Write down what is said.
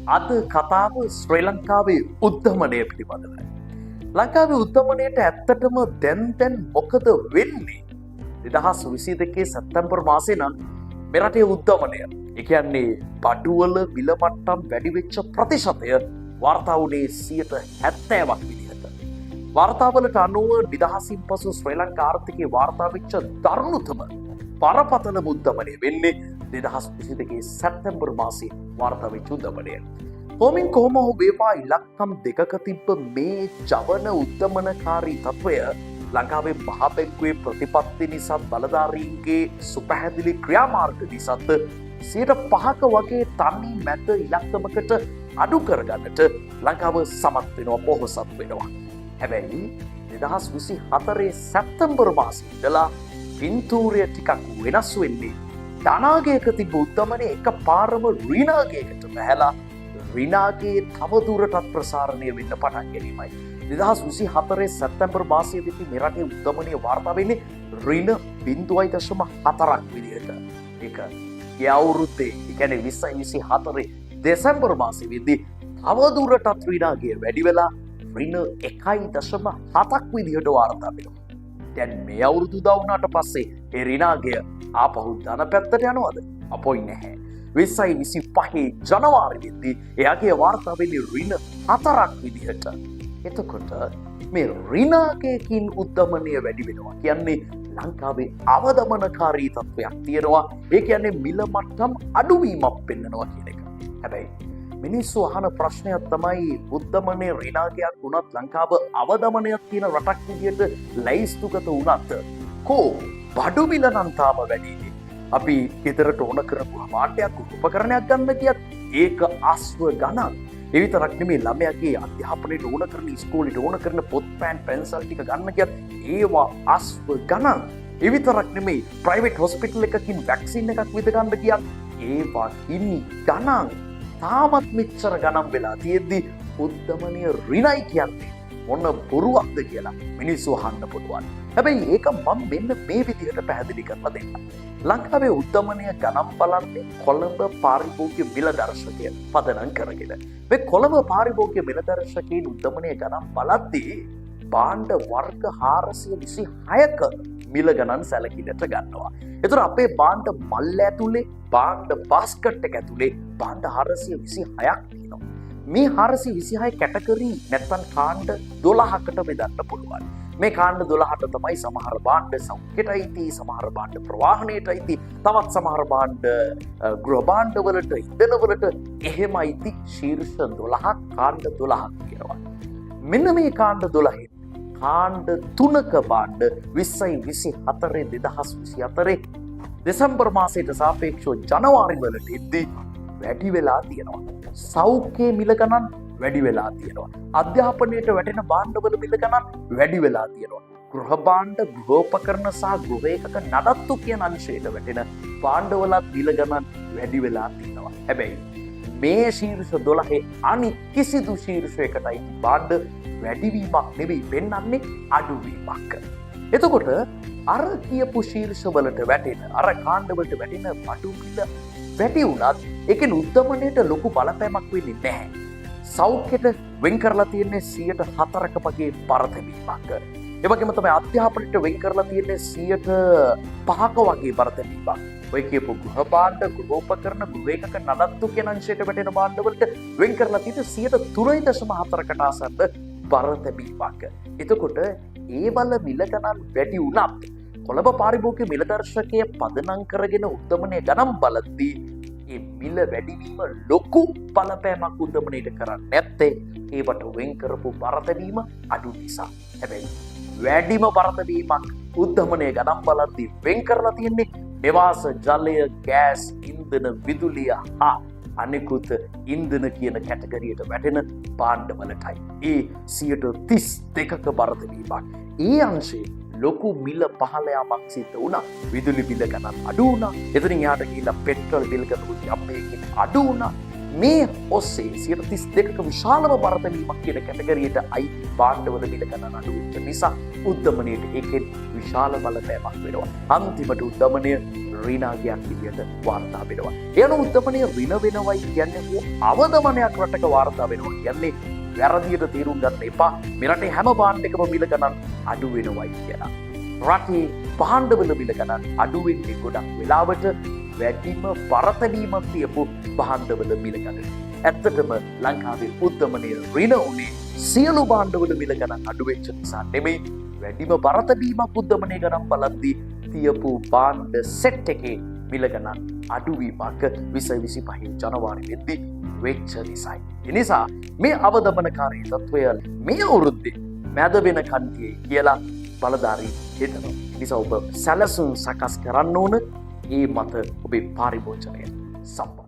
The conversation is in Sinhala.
අද කතාව ශ්‍රී ලංකාවේ උද්ධමනය පිළිබඳවයි. ලංකාවේ උද්ධමනයට ඇත්තටම දැන් මොකද වෙන්නේ? 2022 සැප්තැම්බර් මාසේ නම් මෙරටේ උද්ධමනය, ඒ කියන්නේ බඩුවල මිල මට්ටම් වැඩි වෙච්ච ප්‍රතිශතය වාර්තා වුණේ 70%ක් විදිහට. වාර්තාවලට අනුව නිදහසින් පසු ශ්‍රී ලංකා ආර්ථිකයේ වාර්තා වෙච්ච දරුණුතම බරපතල උද්ධමනය වෙන්නේ 2022 සැප්තැම්බර් මාසේ වාර්තා වෙච්ච උද්ධමනය. කොමින් කොහොම හෝ වේවා ඉලක්කම් දෙකක තිබ්බ මේ ජවන උද්ධමනකාරී තත්වය ලංකාවේ මහ බැංකුවේ ප්‍රතිපත්ති නිසා බලධාරීන්ගේ සුපැහැදිලි ක්‍රියාමාර්ග නිසාත් 5% වගේ තනි මැද ඉලක්කමකට අඩු කරගන්නට ලංකාව සමත් වෙනවා, පොහොසත් වෙනවා. හැබැයි 2024 සැප්තැම්බර් මාසේ ඉඳලා පින්තූරය ටිකක් වෙනස් වෙන්නේ ධනාගයක තිබ්බ උද්ධමනය එකපාරම ඍණාගයකට බහැලා ඍණාගේ තවදුරටත් ප්‍රසාරණය වෙන්න පටන් ගැනීමයි. 2024 සැප්තැම්බර් මාසයේදී මෙරටේ උද්ධමනය වාර්තා වෙන්නේ ඍණ 0.4ක් විදිහට. ඒක ඒ අවුරුද්දේ, ඒ කියන්නේ 2024 දෙසැම්බර් මාසයේදී තවදුරටත් ඍණාගය වැඩි වෙලා ඍණ 1.7ක් විදිහට වාර්තා වෙනවා. දැන් මේ අවුරුදු උදා වුණාට පස්සේ ඒ ඍණාගය ආපහු ධන පැත්තට යනවද? අපොයි නැහැ. 2025 ජනවාරියේදී එයාගේ වාර්තා වෙන්නේ ඍණ 4ක් විදිහට. එතකොට මේ ඍණාගයකින් උද්ධමනය වැඩි වෙනවා කියන්නේ ලංකාවේ අවදමනකාරී තත්වයක් තියෙනවා. ඒ කියන්නේ මිල මට්ටම් අඩුවීමක් පෙන්වනවා කියන එක. හැබැයි මිනිස්සු අහන ප්‍රශ්නයක් තමයි උද්ධමනයේ ඍණාගයක් වුණත් ලංකාව අවදමනයක් තියෙන රටක් විදිහට ලැයිස්තුගත වුණත් කෝ බඩු මිල නම් තාම වැඩිනේ. අපි ගෙදරට ඕන කරපු භාණ්ඩයක් උපකරණයක් ගන්න කියත් ඒක අස්ව ගණන්. ඒ විතරක් නෙමෙයි ළමයාගේ අධ්‍යාපනයට ඕන කරන, ඉස්කෝලේට ඕන කරන පොත් පෑන් පැන්සල් ටික ගන්න කියත් ඒවා අස්ව ගණන්. ඒ විතරක් නෙමෙයි ප්‍රයිවට් හොස්පිටල් එකකින් වැක්සින් එකක් විද ගන්න කියත් ඒවා කිනි ගණන්. තාමත් මෙච්චර ගණන් වෙලා තියෙද්දි උද්ධමනය ඍණයි කියන්නේ මොන බොරුවක්ද කියලා මිනිස්සු අහන්න පුළුවන්. හැබැයි ඒක මම මෙන්න මේ විදිහට පැහැදිලි කරලා දෙන්නම්. ලංකාවේ උද්ධමනය ගණන් බලන්නේ කොළඹ පාරිභෝගික මිල දර්ශකය පදනම් කරගෙන. මේ කොළඹ පාරිභෝගික මිල දර්ශකයේ උද්ධමනය ගණන් බලද්දී භාණ්ඩ වර්ග 426ක මිල ගණන් සැලකිලිට ගන්නවා. ඒතර අපේ භාණ්ඩ මල්ල ඇතුලේ, භාණ්ඩ බාස්කට් එක ඇතුලේ භාණ්ඩ 426ක් තියෙනවා. මේ 426 කැටගරි නැත්නම් කාණ්ඩ 12කට බෙදන්න පුළුවන්. මේ කාණ්ඩ 12ට තමයි සමහර භාණ්ඩ සෞඛ්‍යයටයි, සමහර භාණ්ඩ ප්‍රවාහනයටයි, තවත් සමහර භාණ්ඩ ගෘහ භාණ්ඩ වලට, ඉන්ධන වලට එහෙමයි ශීර්ෂ 12ක් කාණ්ඩ 12ක් කියනවා. මෙන්න මේ කාණ්ඩ 12 කාණ්ඩ 3ක භාණ්ඩ 2024 2024 දෙසැම්බර් මාසයට සාපේක්ෂව ජනවාරි වලට එද්දී වැඩි වෙලා තියෙනවා. සෞඛ්‍ය මිල ගණන් වැඩි වෙලා තියෙනවා. අධ්‍යාපනයට වැටෙන භාණ්ඩවල මිල ගණන් වැඩි වෙලා තියෙනවා. ගෘහ භාණ්ඩ, ගෘහෝපකරණ සහ ගෘහ ඒකක නඩත්තු කියන අංශයට වැටෙන භාණ්ඩවලත් මිල ගණන් වැඩි වෙලා තියෙනවා. හැබැයි මේ ශීර්ෂ 12 අනිත් කිසිදු ශීර්ෂයකටයි භාණ්ඩ වැඩිවීමක් නෙවෙයි පෙන්වන්නේ අඩුවීමක්. එතකොට අර කියපු ශීර්ෂවලට වැටෙන, අර කාණ්ඩවලට වැටෙන බඩු මිල වැඩි වුණත් ඒකෙන් උද්ධමනයට ලොකු බලපෑමක් වෙන්නේ නැහැ. සෞඛ්‍යයට වෙන් කරලා තියෙන්නේ 104ක වගේ බරතැබීමක්. ඒ වගේම තමයි අධ්‍යාපනයට වෙන් කරලා තියෙන්නේ 105ක වගේ බරතැබීමක්. ඔය කියපු ගෘහ භාණ්ඩ, ගෘහෝපකරණ, ගෘහ ඒකක නඩත්තු කියන අංශයට වැටෙන භාණ්ඩවලට වෙන් කරලා තියෙන්නේ 3.4කට ආසන්න බරතැබීමක්. එතකොට ඒ බල මිල ගණන් වැඩි වුණත් කොළඹ පාරිභෝගික මිල දර්ශකය පදනම් කරගෙන උද්ධමනය ගණන් බලද්දී ඒ මිල වැඩිවීම ලොකු බලපෑමක් උද්ධමනයට කරන්නේ නැත්තේ ඒවට වෙන් කරපු බරතැබීම අඩු නිසා. හැබැයි වැඩිම බරතැබීමක් උද්ධමනය ගණන් බලද්දී වෙන් කරලා තියෙන්නේ නිවාස ජලය, ගෑස්, ඉන්ධන, විදුලිය හා අනෙකුත් ඉන්ධන කියන කැටගරියට වැටෙන භාණ්ඩවලටයි. ඒ 32ක බරතැබීමක්. ඒ අංශයේ ලොකු මිල පහළ යාමක් සිද්ධ වුණා. විදුලි බිල ගණන් අඩු වුණා. එතනින් එහාට ගිහිල්ලා පෙට්‍රල් බිල් ගණන් අපේකින් අඩු වුණා. මේ ඔස්සේ 32ක විශාලම බරතැබීමක් කියන කැටගරියට අයිති භාණ්ඩවල මිල ගණන් අඩු වෙච්ච නිසා උද්දමනයට ඒකෙන් විශාල බලපෑමක් වෙනවා. අන්තිමට උද්දමනය ඍණාගයක් විදියට වාර්තා වෙනවා. එන උද්දමනය ඍණ වෙනවයි කියන්නේ අවදමනයක් රටක වාර්තා වෙනවා කියන්නේ වැරදියට තීරුම් ගන්න එපා. මේ රටේ හැම භාණ්ඩයකම මිල ගණන් අඩු වෙනවයි කියලා. රටේ භාණ්ඩවල මිල ගණන් අඩු වෙන්නේ ගොඩක් වෙලාවට වැඩිම පරතැවීමක් තියපු භාණ්ඩවල මිල ගණන්. ඇත්තටම ලංකාවේ උද්දමනය ඍණ උනේ සියලු භාණ්ඩවල මිල ගණන් අඩු වෙච්ච නිසා නෙමෙයි, වැඩිම පරතැවීමක් උද්දමනය ගණන් බලද්දී තියපු භාණ්ඩ සෙට් එකේ මිල ගණන් අඩුවීමක් 2025 ජනවාරි වෙද්දී වෙච්ච නිසායි. එනිසා මේ අවදමනකාරී තත්වය මේ අවුරුද්දේ මැද වෙන කන්තියේ කියලා බලධාරී හිතනවා. නිසා ඔබ සැලසුම් සකස් කරන්න ඕන. ඒ මත ඔබේ පාරිභෝජනය සම්පූර්ණ